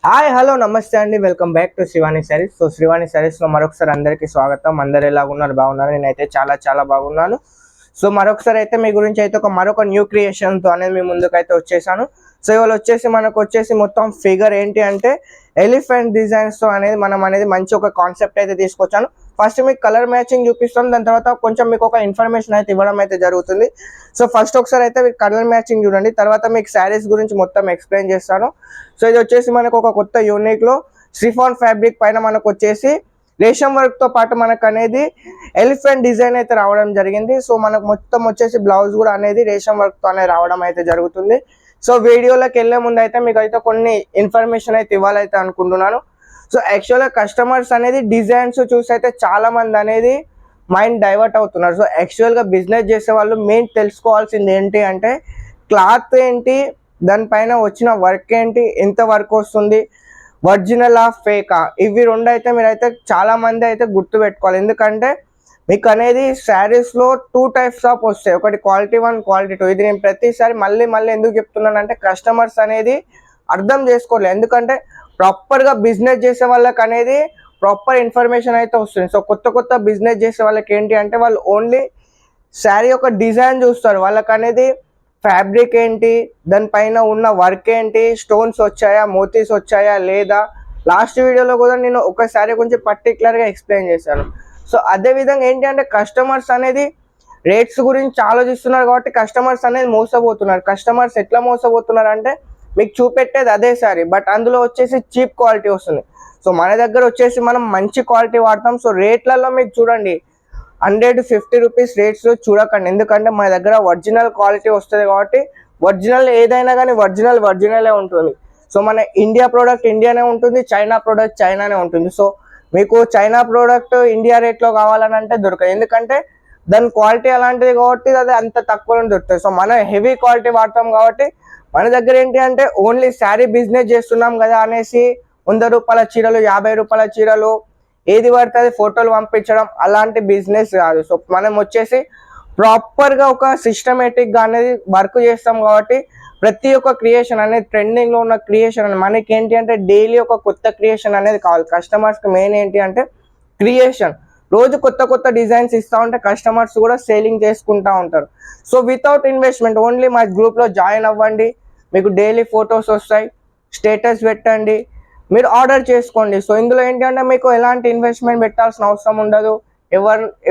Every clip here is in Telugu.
హాయ్ హలో నమస్తే అండి, welcome back to Srivani Sarees. So Srivani సారీస్లో మరొకసారి అందరికీ స్వాగతం. అందరు ఎలాగున్నారు? బాగున్నారు? నేనైతే చాలా చాలా బాగున్నాను. సో మరొకసారి అయితే మీ గురించి అయితే మరొక న్యూ క్రియేషన్తో అనేది మీ ముందుకు అయితే వచ్చేసాను. సో ఇవాళ వచ్చేసి మొత్తం ఫిగర్ ఏంటి అంటే ఎలిఫెంట్ డిజైన్స్తో అనేది మనం అనేది మంచి ఒక కాన్సెప్ట్ అయితే తీసుకొచ్చాను. ఫస్ట్ మీకు కలర్ మ్యాచింగ్ చూపిస్తాను, దాని తర్వాత కొంచెం మీకు ఒక ఇన్ఫర్మేషన్ అయితే ఇవ్వడం అయితే జరుగుతుంది. సో ఫస్ట్ ఒకసారి అయితే మీకు కలర్ మ్యాచింగ్ చూడండి, తర్వాత మీకు శారీస్ గురించి మొత్తం ఎక్స్ప్లెయిన్ చేస్తాను. సో ఇది వచ్చేసి మనకు ఒక కొత్త యూనిక్లో షిఫాన్ ఫ్యాబ్రిక్ పైన మనకు వచ్చేసి రేషం వర్క్తో పాటు మనకు అనేది ఎలిఫెంట్ డిజైన్ అయితే రావడం జరిగింది. సో మనకు మొత్తం వచ్చేసి బ్లౌజ్ కూడా అనేది రేషం వర్క్తో అనేది రావడం అయితే జరుగుతుంది. సో వీడియోలోకి వెళ్ళే ముందు అయితే మీకు అయితే కొన్ని ఇన్ఫర్మేషన్ అయితే ఇవ్వాలైతే అనుకుంటున్నాను. సో యాక్చువల్గా కస్టమర్స్ అనేది డిజైన్స్ చూసి అయితే చాలా మంది అనేది మైండ్ డైవర్ట్ అవుతున్నారు. సో యాక్చువల్గా బిజినెస్ చేసే వాళ్ళు మెయిన్ తెలుసుకోవాల్సింది ఏంటి అంటే క్లాత్ ఏంటి, దానిపైన వచ్చిన వర్క్ ఏంటి, ఎంత వర్క్ వస్తుంది, ఒరిజినల్ ఆఫ్ ఫేకా, ఇవి రెండు అయితే మీరైతే చాలా మంది అయితే గుర్తుపెట్టుకోవాలి. ఎందుకంటే మీకు అనేది శారీస్లో 2 టైప్స్ ఆఫ్ వస్తాయి, ఒకటి క్వాలిటీ 1, క్వాలిటీ 2. ఇది నేను ప్రతిసారి మళ్ళీ ఎందుకు చెప్తున్నానంటే కస్టమర్స్ అనేది అర్థం చేసుకోలేదు. ఎందుకంటే ప్రాపర్గా బిజినెస్ చేసే వాళ్ళకి అనేది ప్రాపర్ ఇన్ఫర్మేషన్ అయితే వస్తుంది. సో కొత్త బిజినెస్ చేసే వాళ్ళకి ఏంటి అంటే వాళ్ళు ఓన్లీ శారీ యొక్క డిజైన్ చూస్తారు, వాళ్ళకి అనేది ఫ్యాబ్రిక్ ఏంటి, దానిపైన ఉన్న వర్క్ ఏంటి, స్టోన్స్ వచ్చాయా, మోతీస్ వచ్చాయా లేదా. లాస్ట్ వీడియోలో కూడా నేను ఒక శారీ గురించి పర్టికులర్గా ఎక్స్ప్లెయిన్ చేశాను. సో అదేవిధంగా ఏంటి అంటే కస్టమర్స్ అనేది రేట్స్ గురించి ఆలోచిస్తున్నారు కాబట్టి కస్టమర్స్ అనేది మోసపోతున్నారు. కస్టమర్స్ ఎట్లా మోసపోతున్నారు అంటే మీకు చూపెట్టేది అదే శారీ, బట్ అందులో వచ్చేసి చీప్ క్వాలిటీ వస్తుంది. సో మన దగ్గర వచ్చేసి మనం మంచి క్వాలిటీ వాడతాం. సో రేట్లలో మీకు చూడండి 150 రూపీస్ రేట్స్ చూడకండి, ఎందుకంటే మన దగ్గర ఒరిజినల్ క్వాలిటీ వస్తుంది కాబట్టి ఒరిజినల్ ఏదైనా కానీ ఒరిజినలే ఉంటుంది. సో మన ఇండియా ప్రోడక్ట్ ఇండియానే ఉంటుంది, చైనా ప్రోడక్ట్ చైనానే ఉంటుంది. సో మీకు చైనా ప్రోడక్ట్ ఇండియా రేట్లో కావాలని అంటే దొరకదు, ఎందుకంటే దాని క్వాలిటీ అలాంటిది కాబట్టి అది అంత తక్కువలో దొరుకుతుంది. సో మన హెవీ క్వాలిటీ వాడతాం కాబట్టి మన దగ్గర ఏంటి అంటే ఓన్లీ శారీ బిజినెస్ చేస్తున్నాం కదా అనేసి 100 రూపాయల చీరలు, 50 రూపాయల చీరలు ఏది పడుతుంది ఫోటోలు పంపించడం అలాంటి బిజినెస్ కాదు. సో మనం వచ్చేసి ప్రాపర్గా ఒక సిస్టమేటిక్గా అనేది వర్క్ చేస్తాం కాబట్టి ప్రతి ఒక్క క్రియేషన్ అనేది ట్రెండింగ్లో ఉన్న క్రియేషన్ అని మనకి ఏంటి అంటే డైలీ ఒక కొత్త క్రియేషన్ అనేది కావాలి. కస్టమర్స్కి మెయిన్ ఏంటి అంటే క్రియేషన్, రోజు కొత్త డిజైన్స్ ఇస్తూ ఉంటే కస్టమర్స్ కూడా సేలింగ్ చేసుకుంటూ ఉంటారు. సో వితౌట్ ఇన్వెస్ట్మెంట్ ఓన్లీ మా గ్రూప్లో జాయిన్ అవ్వండి, మీకు డైలీ ఫొటోస్ వస్తాయి, స్టేటస్ పెట్టండి, మీరు ఆర్డర్ చేసుకోండి. సో ఇందులో ఏంటంటే మీకు ఎలాంటి ఇన్వెస్ట్మెంట్ పెట్టాల్సిన అవసరం ఉండదు,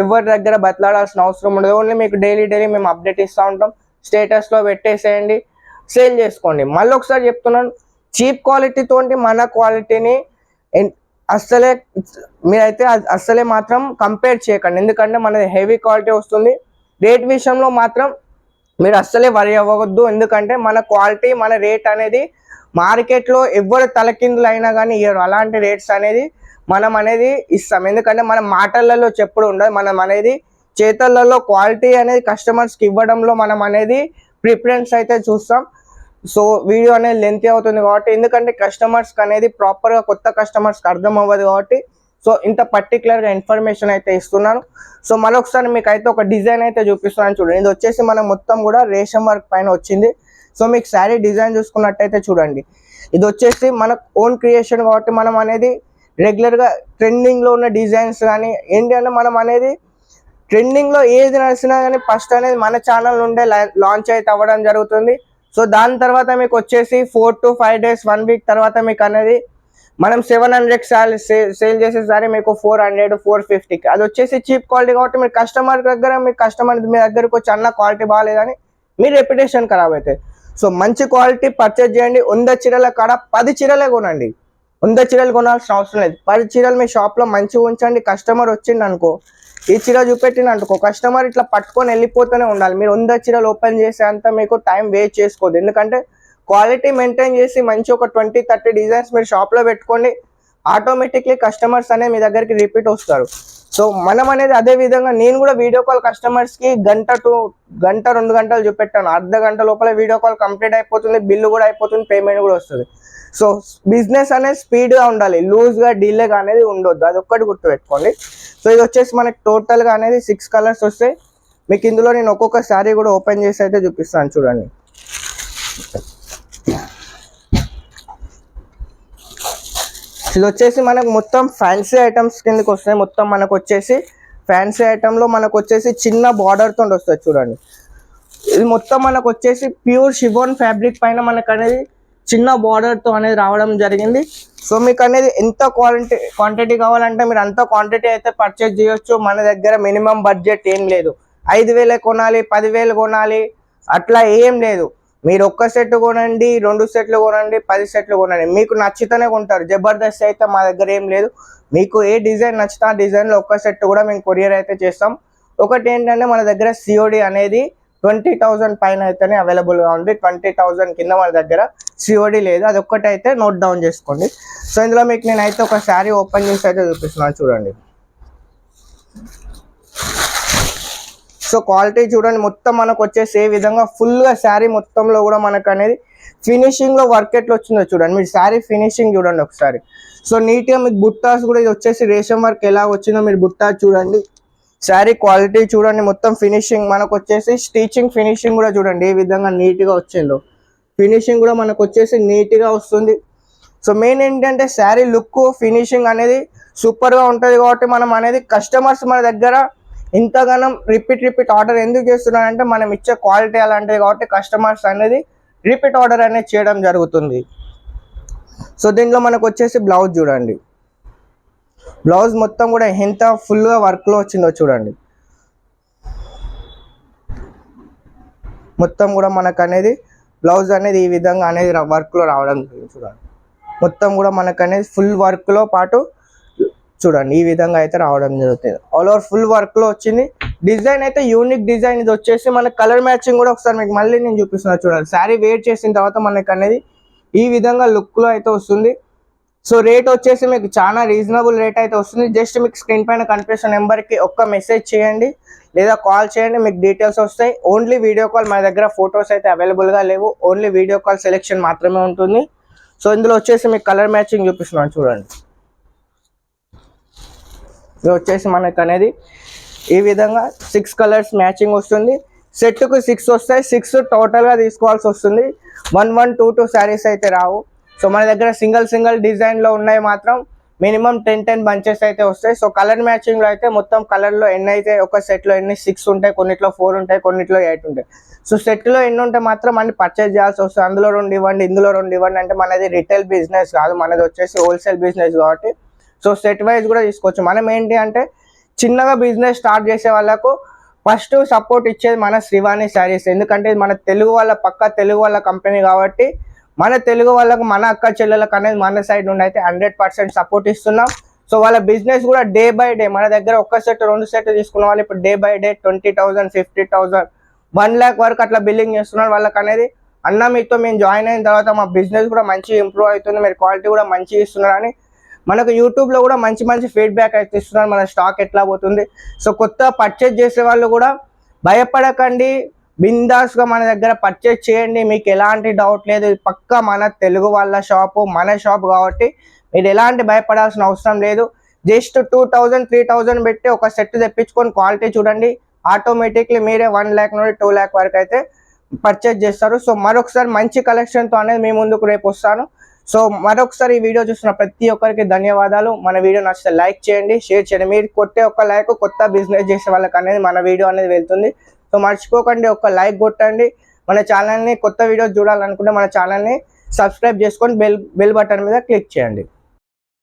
ఎవరి దగ్గర బతలాడాల్సిన అవసరం ఉండదు. ఓన్లీ మీకు డైలీ మేము అప్డేట్ ఇస్తూ ఉంటాం, స్టేటస్లో పెట్టేసేయండి, సేల్ చేసుకోండి. మళ్ళీ ఒకసారి చెప్తున్నాను, చీప్ క్వాలిటీతో మన క్వాలిటీని అస్సలే మీరైతే అస్సలే మాత్రం కంపేర్ చేయకండి, ఎందుకంటే మనది హెవీ క్వాలిటీ వస్తుంది. రేట్ విషయంలో మాత్రం మీరు అస్సలే వరి అవ్వవద్దు, ఎందుకంటే మన క్వాలిటీ మన రేట్ అనేది మార్కెట్లో ఎవరు తలకిందులు అయినా కానీ ఇవ్వరు, అలాంటి రేట్స్ అనేది మనం అనేది ఇస్తాం. ఎందుకంటే మన మాటలలో చెప్పుడు ఉండదు, మనం అనేది చేతలలో క్వాలిటీ అనేది కస్టమర్స్కి ఇవ్వడంలో మనం అనేది ప్రిఫరెన్స్ అయితే చూస్తాం. సో వీడియో అనేది లెంతీ అవుతుంది కాబట్టి, ఎందుకంటే కస్టమర్స్కి అనేది ప్రాపర్గా కొత్త కస్టమర్స్కి అర్థం అవ్వదు కాబట్టి సో ఇంత పర్టికులర్గా ఇన్ఫర్మేషన్ అయితే ఇస్తున్నాను. సో మరొకసారి మీకు అయితే ఒక డిజైన్ అయితే చూపిస్తున్నాను చూడండి. ఇది వచ్చేసి మనం మొత్తం కూడా రేషం వర్క్ పైన వచ్చింది. సో మీకు శారీ డిజైన్ చూసుకున్నట్టయితే చూడండి, ఇది వచ్చేసి మన ఓన్ క్రియేషన్ కాబట్టి మనం అనేది రెగ్యులర్గా ట్రెండింగ్లో ఉన్న డిజైన్స్ కానీ ఏంటి అంటే మనం అనేది ట్రెండింగ్లో ఏది నడిచినా కానీ ఫస్ట్ అనేది మన ఛానల్ నుండే లాంచ్ అయితే అవ్వడం జరుగుతుంది. సో దాని తర్వాత మీకు వచ్చేసి 4 to 5 days 1 week తర్వాత మీకు అనేది మనం 700 సేల్ చేసేసరి మీకు 400 450కి అది వచ్చేసి చీప్ క్వాలిటీ కాబట్టి మీరు కస్టమర్ మీ దగ్గరకు వచ్చి అన్న క్వాలిటీ బాగాలేదని మీ రెప్యుటేషన్ ఖరాబ్ అవుతుంది. సో మంచి క్వాలిటీ పర్చేజ్ చేయండి. 100 చీరల కాడ 10 చీరలే కొనండి, 100 చీరలు కొనాల్సిన అవసరం లేదు. 10 చీరలు మీ షాప్లో మంచిగా ఉంచండి. కస్టమర్ వచ్చింది అనుకో, ఈ చీర చూపెట్టింది అనుకో, కస్టమర్ ఇట్లా పట్టుకొని వెళ్ళిపోతూనే ఉండాలి. మీరు 100 చీరలు ఓపెన్ చేసే అంత మీకు టైం వేస్ట్ చేసుకోవద్దు, ఎందుకంటే క్వాలిటీ మెయింటైన్ చేసి మంచి ఒక 20-30 డిజైన్స్ మీరు షాప్లో పెట్టుకోండి, ఆటోమేటిక్లీ కస్టమర్స్ అనేది మీ దగ్గరికి రిపీట్ వస్తారు. సో మనం అనేది అదే విధంగా నేను కూడా వీడియో కాల్ కస్టమర్స్కి 1-2 గంటలు చూపెట్టాను, అర్ధ గంట లోపల వీడియో కాల్ కంప్లీట్ అయిపోతుంది, బిల్లు కూడా అయిపోతుంది, పేమెంట్ కూడా వస్తుంది. సో బిజినెస్ అనేది స్పీడ్గా ఉండాలి, లూజ్గా డీలేగా అనేది ఉండొద్దు, అది ఒక్కటి గుర్తుపెట్టుకోండి. సో ఇది వచ్చేసి మనకి టోటల్గా అనేది 6 కలర్స్ వస్తాయి. మీకు ఇందులో నేను ఒక్కొక్క శారీ కూడా ఓపెన్ చేసి అయితే చూపిస్తాను చూడండి. ఇది వచ్చేసి మనకు మొత్తం ఫ్యాన్సీ ఐటమ్స్ కిందకి వస్తాయి. మొత్తం మనకు వచ్చేసి ఫ్యాన్సీ ఐటమ్లో మనకు వచ్చేసి చిన్న బార్డర్తో వస్తుంది చూడండి. ఇది మొత్తం మనకు వచ్చేసి ప్యూర్ షిఫాన్ ఫ్యాబ్రిక్ పైన మనకు అనేది చిన్న బార్డర్తో అనేది రావడం జరిగింది. సో మీకు అనేది ఎంత క్వాంటిటీ కావాలంటే మీరు అంత క్వాంటిటీ అయితే పర్చేజ్ చేయొచ్చు. మన దగ్గర మినిమం బడ్జెట్ ఏం లేదు. 5,000 కొనాలి, 10,000 కొనాలి అట్లా ఏం లేదు. మీరు ఒక్క సెట్ కొనండి, 2 సెట్లు కొనండి, 10 సెట్లు కొనండి, మీకు నచ్చితేనే కొంటారు. జబర్దస్త్ అయితే మా దగ్గర ఏం లేదు. మీకు ఏ డిజైన్ నచ్చితే ఆ డిజైన్లో ఒక్క సెట్ కూడా మేము కొరియర్ అయితే చేస్తాం. ఒకటి ఏంటంటే మన దగ్గర సిఓడి అనేది 20,000 పైన అయితేనే అవైలబుల్గా ఉంది. 20,000 కింద మన దగ్గర సిఓడి లేదు. అది ఒక్కటైతే నోట్ డౌన్ చేసుకోండి. సో ఇందులో మీకు నేనైతే ఒక శారీ ఓపెన్ చేసి అయితే చూపిస్తున్నాను చూడండి. సో క్వాలిటీ చూడండి, మొత్తం మనకు వచ్చేసి ఏ విధంగా ఫుల్గా శారీ మొత్తంలో కూడా మనకు అనేది ఫినిషింగ్లో వర్క్ ఎట్లా వచ్చిందో చూడండి. మీరు శారీ ఫినిషింగ్ చూడండి ఒకసారి. సో నీట్గా మీకు బుట్టాస్ కూడా ఇది వచ్చేసి రేషం వర్క్ ఎలా వచ్చిందో మీరు బుట్టాస్ చూడండి. శారీ క్వాలిటీ చూడండి, మొత్తం ఫినిషింగ్ మనకు వచ్చేసి స్టిచింగ్ ఫినిషింగ్ కూడా చూడండి ఏ విధంగా నీట్గా వచ్చిందో. ఫినిషింగ్ కూడా మనకు వచ్చేసి నీట్గా వస్తుంది. సో మెయిన్ ఏంటంటే శారీ లుక్ ఫినిషింగ్ అనేది సూపర్గా ఉంటుంది. కాబట్టి మనం అనేది కస్టమర్స్ మన దగ్గర ఇంతగానం రిపీట్ ఆర్డర్ ఎందుకు చేస్తున్నారంటే మనం ఇచ్చే క్వాలిటీ అలాంటిది కాబట్టి కస్టమర్స్ అనేది రిపీట్ ఆర్డర్ అనేది చేయడం జరుగుతుంది. సో దీంట్లో మనకు వచ్చేసి బ్లౌజ్ చూడండి. బ్లౌజ్ మొత్తం కూడా ఎంత ఫుల్గా వర్క్లో వచ్చిందో చూడండి. మొత్తం కూడా మనకు అనేది బ్లౌజ్ అనేది ఈ విధంగా అనేది వర్క్లో రావడం చూడండి. మొత్తం కూడా మనకు అనేది ఫుల్ వర్క్లో పాటు చూడండి ఈ విధంగా అయితే రావడం జరుగుతుంది. ఆల్ ఓవర్ ఫుల్ వర్క్లో వచ్చింది. డిజైన్ అయితే యూనిక్ డిజైన్. ఇది వచ్చేసి మన కలర్ మ్యాచింగ్ కూడా ఒకసారి మీకు మళ్ళీ నేను చూపిస్తున్నాను చూడండి. శారీ వేర్ చేసిన తర్వాత మనకు అనేది ఈ విధంగా లుక్లో అయితే వస్తుంది. సో రేట్ వచ్చేసి మీకు చాలా రీజనబుల్ రేట్ అయితే వస్తుంది. జస్ట్ మీకు స్క్రీన్ పైన కనిపిస్తున్న నెంబర్కి ఒక్క మెసేజ్ చేయండి లేదా కాల్ చేయండి, మీకు డీటెయిల్స్ వస్తాయి. ఓన్లీ వీడియో కాల్, మా దగ్గర ఫొటోస్ అయితే అవైలబుల్గా లేవు. ఓన్లీ వీడియో కాల్ సెలెక్షన్ మాత్రమే ఉంటుంది. సో ఇందులో వచ్చేసి మీకు కలర్ మ్యాచింగ్ చూపిస్తున్నాను చూడండి. ఇది వచ్చేసి మనకు అనేది ఈ విధంగా 6 కలర్స్ మ్యాచింగ్ వస్తుంది. సెట్కు 6 వస్తాయి. 6 టోటల్గా తీసుకోవాల్సి వస్తుంది. 1 2 2 శారీస్ అయితే రావు. సో మన దగ్గర సింగిల్ డిజైన్లో ఉన్నాయి మాత్రం మినిమం 10 బంచెస్ అయితే వస్తాయి. సో కలర్ మ్యాచింగ్లో అయితే మొత్తం కలర్లో ఎన్ని అయితే ఒక సెట్లో ఎన్ని 6 ఉంటాయి, కొన్నిట్లో 4 ఉంటాయి, కొన్నిట్లో 8 ఉంటాయి. సో సెట్లో ఎన్ని ఉంటే మాత్రం అన్ని పర్చేజ్ చేయాల్సి వస్తుంది. అందులో 2 ఇవ్వండి, ఇందులో 2 ఇవ్వండి అంటే మనది రిటైల్ బిజినెస్ కాదు, మనది వచ్చేసి హోల్సేల్ బిజినెస్ కాబట్టి సో సెట్ వైజ్ కూడా తీసుకోవచ్చు. మనం ఏంటి అంటే చిన్నగా బిజినెస్ స్టార్ట్ చేసే వాళ్ళకు ఫస్ట్ సపోర్ట్ ఇచ్చేది మన శ్రీవాణి శారీస్. ఎందుకంటే మన తెలుగు వాళ్ళ తెలుగు వాళ్ళ కంపెనీ కాబట్టి మన తెలుగు వాళ్ళకు మన అక్క చెల్లెలకు అనేది మన సైడ్ నుండి అయితే 100% సపోర్ట్ ఇస్తున్నాం. సో వాళ్ళ బిజినెస్ కూడా డే బై డే మన దగ్గర ఒక్క సెట్ 2 సెట్ తీసుకున్న వాళ్ళు ఇప్పుడు డే బై డే 20,000 50,000 1 lakh వరకు అట్లా బిల్లింగ్ చేస్తున్నారు. వాళ్ళకి అనేది అన్న మీతో మేము జాయిన్ అయిన తర్వాత మా బిజినెస్ కూడా మంచిగా ఇంప్రూవ్ అవుతుంది, మీరు క్వాలిటీ కూడా మంచిగా ఇస్తున్నారని మనకు యూట్యూబ్లో కూడా మంచి ఫీడ్బ్యాక్ అయితే ఇస్తున్నారు. మన స్టాక్ ఎట్లా పోతుంది. సో కొత్త పర్చేజ్ చేసే వాళ్ళు కూడా భయపడకండి, బిందాస్గా మన దగ్గర పర్చేజ్ చేయండి. మీకు ఎలాంటి డౌట్ లేదు. పక్కా మన తెలుగు వాళ్ళ షాపు, మన షాప్ కాబట్టి మీరు ఎలాంటి భయపడాల్సిన అవసరం లేదు. జస్ట్ 2,000 3,000 పెట్టి ఒక సెట్ తెప్పించుకొని క్వాలిటీ చూడండి, ఆటోమేటిక్లీ మీరే 1 lakh నుండి 2 lakh వరకు అయితే పర్చేజ్ చేస్తారు. సో మరొకసారి మంచి కలెక్షన్తో అనేది మీ ముందుకు రేపు వస్తాను. సో మరొకసారి ఈ వీడియో చూసిన ప్రతి ఒక్కరికి ధన్యవాదాలు. మన వీడియో నచ్చితే లైక్ చేయండి, షేర్ చేయండి. మీరు కొట్టే ఒక లైక్ కొత్త బిజినెస్ చేసే వాళ్ళకి అనేది మన వీడియో అనేది వెళ్తుంది. సో మర్చిపోకండి, ఒక లైక్ కొట్టండి. మన ఛానల్ని కొత్త వీడియోస్ చూడాలనుకుంటే మన ఛానల్ని సబ్స్క్రైబ్ చేసుకొని బెల్ బటన్ మీద క్లిక్ చేయండి.